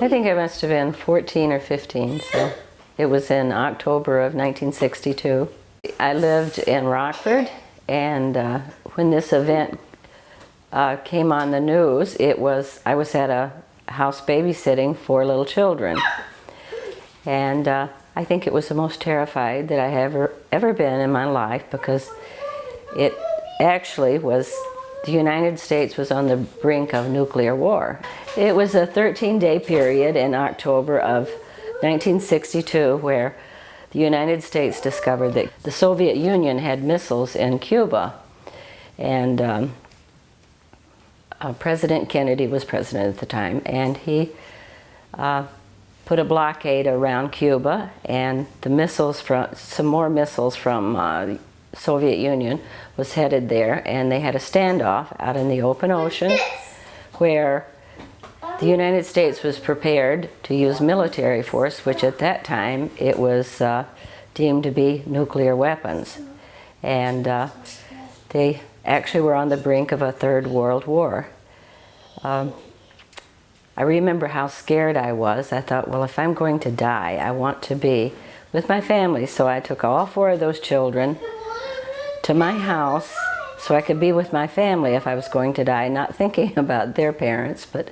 I think I must have been 14 or 15, so it was in October of 1962. I lived in Rockford, and when this event came on the news, I was at a house babysitting 4 little children, and I think it was the most terrified that I have ever been in my life, because it actually was, the United States was on the brink of nuclear war. It was a 13-day period in October of 1962 where the United States discovered that the Soviet Union had missiles in Cuba, and President Kennedy was president at the time, and he put a blockade around Cuba, and the missiles some more missiles from the Soviet Union was headed there, and they had a standoff out in the open ocean where the United States was prepared to use military force, which at that time it was deemed to be nuclear weapons. And they actually were on the brink of a Third World War. I remember how scared I was. I thought, well, if I'm going to die, I want to be with my family. So I took all 4 of those children to my house so I could be with my family if I was going to die, not thinking about their parents, but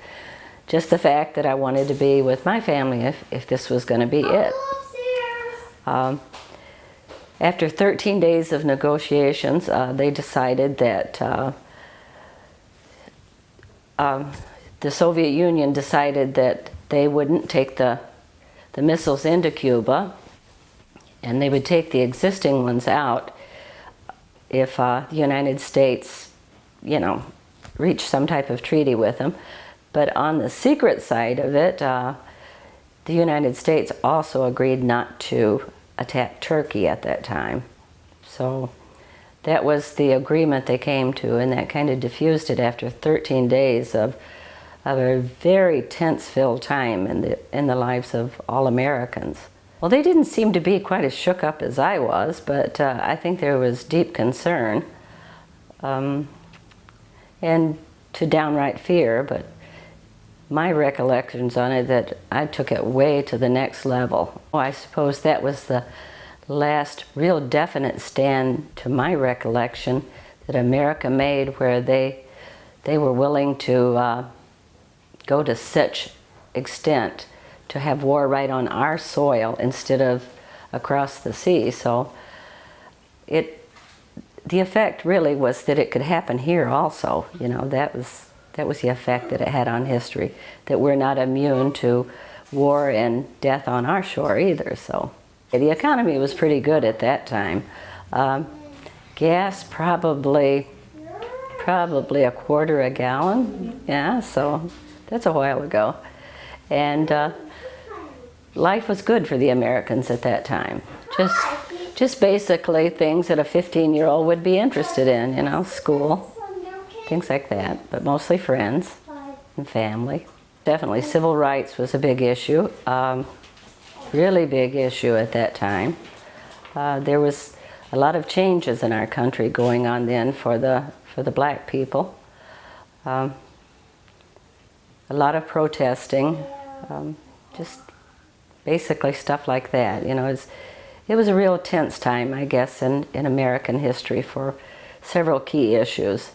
just the fact that I wanted to be with my family if this was going to be it. After 13 days of negotiations, they decided that the Soviet Union decided that they wouldn't take the missiles into Cuba, and they would take the existing ones out if the United States, reached some type of treaty with them. But on the secret side of it, the United States also agreed not to attack Turkey at that time. So that was the agreement they came to, and that kind of diffused it after 13 days of a very tense-filled time in the lives of all Americans. Well, they didn't seem to be quite as shook up as I was, but I think there was deep concern and to downright fear, but my recollections on it, that I took it way to the next level. I suppose that was the last real definite stand, to my recollection, that America made, where they were willing to go to such extent to have war right on our soil instead of across the sea. So the effect really was that it could happen here also. That was the effect that it had on history, that we're not immune to war and death on our shore either. So the economy was pretty good at that time. Gas probably a quarter a gallon. Yeah, so that's a while ago. And life was good for the Americans at that time. Just basically things that a 15-year-old would be interested in, school, things like that, but mostly friends and family. Definitely civil rights was a big issue, really big issue at that time. There was a lot of changes in our country going on then for the black people. A lot of protesting, just basically stuff like that. It was a real tense time, I guess, in American history for several key issues.